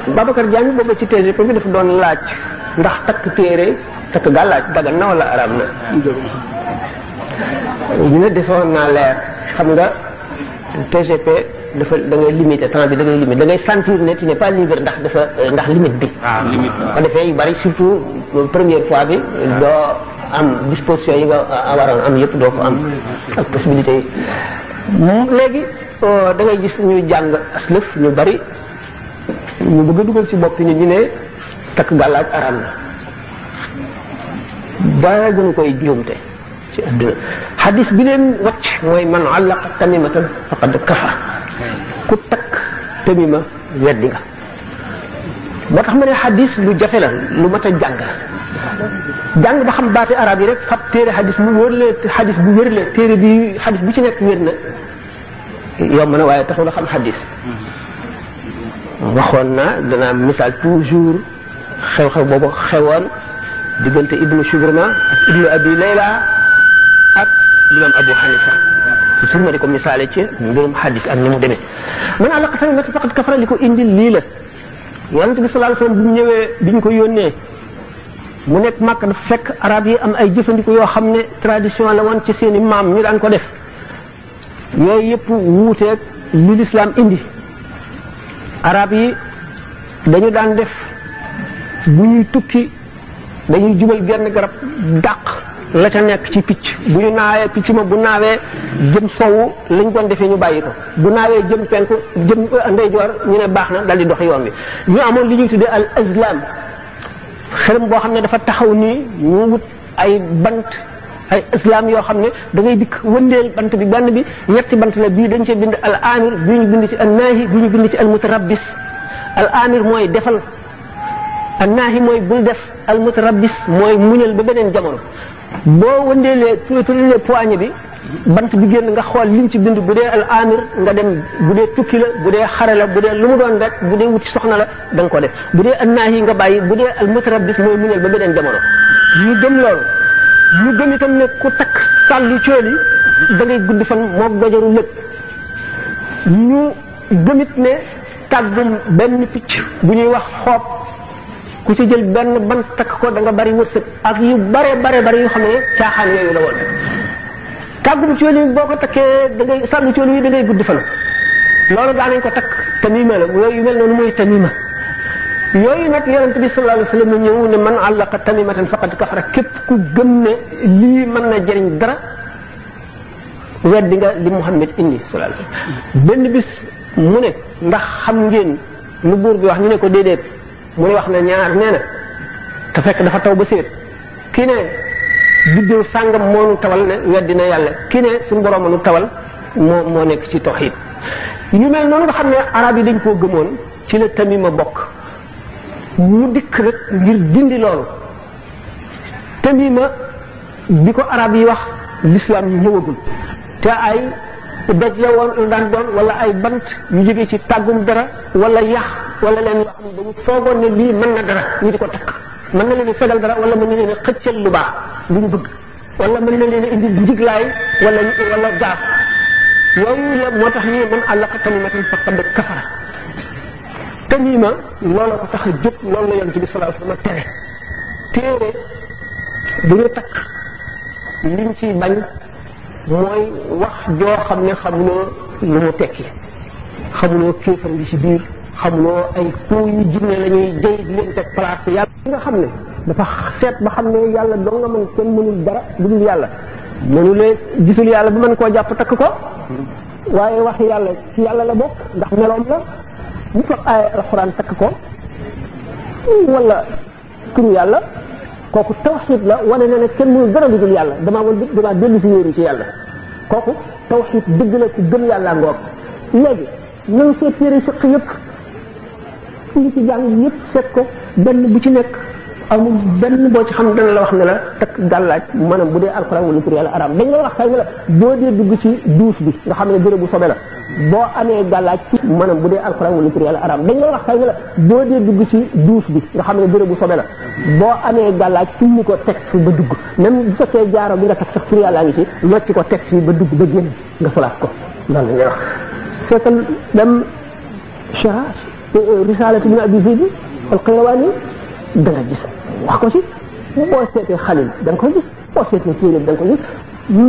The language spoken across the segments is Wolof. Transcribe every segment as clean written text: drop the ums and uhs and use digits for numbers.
Babacar Diagne booba ci TGP bi dafa doon laaj ndax takk téere takk gàllaaj dagan na wala araam na ñu ne defoon naa leer xam nga TGP dafa da ngay limité temps bi da ngay limité da ngay sentir ne tu n'es pas libre ndax limite bi. limite ko defee yu bari surtout première fois bi doo am disposition yi nga waroon am yëpp doo ko am ak possibilité yi léegi da ngay gis ñuy jàng aslëf ñu bari ñu bëgg a dugal ci bopp nit ñi ne takk gàllaaj araam na ba gën koy juumte ci àdduna xadis bi leen wàcc mooy man allaqa tamimatan faqad kafara ku takk tamima weddi nga moo tax ma ne xadis lu jafe la lu mat a jàng ba xam baati arab yi rek fab téere xadis mu wër la xadis bu wër la téere bi xadis bu ci nekk wér na yomb na waaye taxul a xam xadis waxoon na danaa misaal toujours xew-xew boobu xewoon diggante ibnu Shubrma ak ibnu abi layla ak limam Abu Hanifa toujours ma di ko misaale ci mbirum xadis ak ni mu demee man àllaqa tamimatan faqad kafara li ko indi lii la yonent bi sallallahu alayhi wasallam bi mu ñëwee biñ ko yónnee mu nekk Makka dafa fekk arab yi am ay jëfandiku yoo xam ne tradition la woon ci seeni maam ñu daan ko def yooyu yëpp wuuteeg li lislaam indi arab yi dañu daan def bu ñuy tukki dañuy jubal genn garab dàq la ca nekk ci picc bu ñu naawee picc ma bu naawee jëm sowu lañ doon defee ñu bàyyi ko bu naawee jëm penku jëm ndeyjoor ñu ne baax na dal di dox yoon bi ñu amoon li ñuy tuddee al islam xërëm boo xam ne dafa taxaw nii ñu wut ay bant ay islam yoo xam ne da ngay dikk wëndeel bant bi benn bi ñetti bant la bii dañ cee bind al amir bii ñu bind ci al naahi bii ñu bind ci al mutarabbis al amir mooy defal al naahi mooy bul def al mutarabbis mooy muñal ba beneen jamono boo wëndeelee turalee poignée bi bant bi génn nga xool liñ ci bind bu dee al amir nga dem bu dee tukki la bu dee xare la bu dee lu mu doon rek bu dee wuti soxna la da nga ko def bu dee al naahi nga bàyyi bu dee al mutarabbis mooy muñal ba beneen jamono ñu gëm loolu ñu gëm itam ne ku takk sàllu cooli da ngay gudd fan moo dojaru lépp ñu gëmit ne tàggum benn picc bu ñuy wax xoob ku ci jël benn ban takk ko da nga bari wërsëg ak yu bare yu xam ne caaxaan yooyu la woon tàggum cooli boo ko takkee da ngay sàllu cooli yi da ngay gudd fan loolu daanañ ko takk tamima la yooyu mel noonu mooy tamima yooyu nag yonent bi sallallahu alayhi wasallam ñëw ne man àllaqa tamimatan faqad kafara képp ku gëm ne lii mën na jëriñ dara weddi nga li Muhammad indi sallallahu alayhi wasallam benn bis mu ne ndax xam ngeen lu buur bi wax ñu ne ko déedéet mu ne wax na ñaar nee na te fekk dafa taw ba séet kii ne biddew sàngam moo nu tawal ne weddi na yàlla kii ne suñu borom nu tawal moo nekk ci tawhid yu mel noonu nga xam ne arab yi dañ koo gëmoon ci la tamima bokk mu dikk rek ngir dindi loolu tamima bi ko arab yi wax l'islam ñëwagul te ay doj la woon daan doon wala ay bant yu jóge ci tàggum dara wala yax wala leen yoo xam ne dañu foogoon ne lii mën na dara ñu di ko takk mën na leen a fegal dara wala mën na leen a xëccal lu baax lu ñu bëgg wala mën na leen a indi njiglaay wala gaaf yooyu la moo tax ñu ne man àllaqa tamimatan faqad kafara tamima loolu ko tax a jóg loolu la yonent bi sallallahu alayhi wasallam tere téere bu ñu takk liñ ci bañ mooy wax joo xam ne xamuloo lu mu tekki xamuloo kéefar ngi ci biir xamuloo ay kuu yu jinne la ñuy jëy di leen teg place yàlla nga xam ne dafa seet ba xam ne yàlla doo nga mën kenn mënul dara lu dul yàlla mënulee gisul yàlla ba mën koo jàpp takk ko waaye wax yàlla ci yàlla la bokk ndax meloom la bu fab ay alxuraan takk ko wala turu yàlla kooku tawxiid la wane na ne kenn mënul dara lu dul yàlla damaa dellu si wéeru ci yàlla kooku tawxiid dëgg la ci gëm yàlla ngoog léegi nañ seet téere fiq yëpp li ci jàng yëpp seet ko benn bu ci nekk amul benn boo ci xam dana la wax ne la takk gàllaaj maanaam bu dee alxuraan wala tur yàlla araam dañ la wax kay ne la boo dee dugg ci douche bi nga xam ne bérébu sobe la boo amee gàllaaj maanaam bu dee alxuraan wala tur yàlla araam dañ la wax kay ne la boo dee dugg ci douche bi nga xam ne bérébu sobe la boo amee gàllaaj fi ñu ko teg fi ba dugg même bu fekkee jaaro bi nga teg sax tur yàlla ngi ci nocc ko teg fi ba dugg ba génn nga solaat ko loolu la ñuy wax c'est que dem risalatu ibn abi zayd al-qayrawani da nga gis wax ko ci boo seetee xalil da nga ko gis boo seetee téere da nga ko gis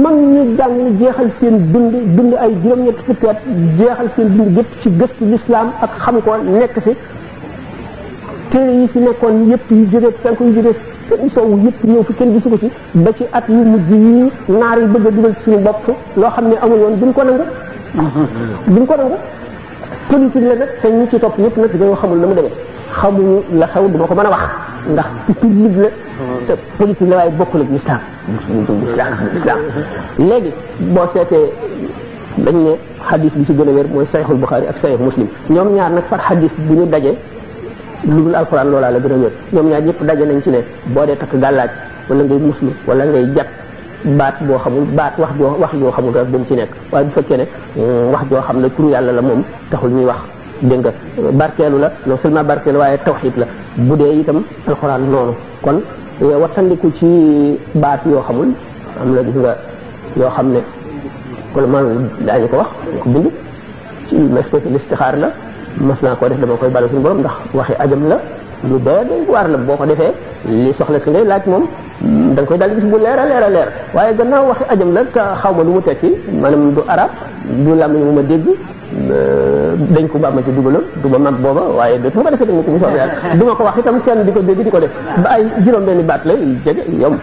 mag ñi jàng jeexal seen dund ay juróom-ñetti fukki at jeexal seen dund yëpp ci gëstu l'islam ak xam ko nekk fi téere yi fi nekkoon yëpp yu jógee fenk yu jógee kenn soowu yëpp ñëw fi kenn gisu ko ci ba ci at yu mujj yi naar yi bëgg a dugal ci suñu bopp loo xam ne amul woon duñ ko nangu politique la nag te ñi ci topp yëpp nag dañoo xamul na mu demee xamuñu la xew duma ko mën a wax ndax public la te politique la waaye bokkul ak l'islam léegi boo seetee dañ ne xadis bi ci gën a wér mooy Sahihul Bukhari ak Sahih Muslim ñoom ñaar nag far xadis bu ñu daje lu dul alxuraan loolaa la gën a wér ñoom ñaar ñëpp daje nañ ci ne boo dee takk gàllaaj wala ngay muslu wala ngay jàpp baat boo xamul baat wax joo xamul rek bu mu ci nekk waaye bu fekkee ne wax joo xam ne turu yàlla la moom taxul ñuy wax dégg nga barkeelu la non seulement barkeelu waaye tawxiid la bu dee itam alxuraan noonu kon wattandiku ci baat yoo xamul am na gis nga yoo xam ne wala man daañu ko wax ko bind ci espèce listixaar la mas naa koo def dama koy bala suñu borom ndax waxi ajam la lu doy waar la boo ko defee li soxla si ngay laaj moom da nga koy daal di gis bu leer a leer waaye gannaaw waxi ajam la te xaw ma lu mu tekki maanaam du arab du làmmiñ mu ma dégg dañ ko ba ma ci dugaloon du ma mag booba waaye dootuma ko defee dañ ko bu soobee yàlla du ma ko wax itam kenn di ko dégg di ko def ba ay juróom benni baat lay jege yomb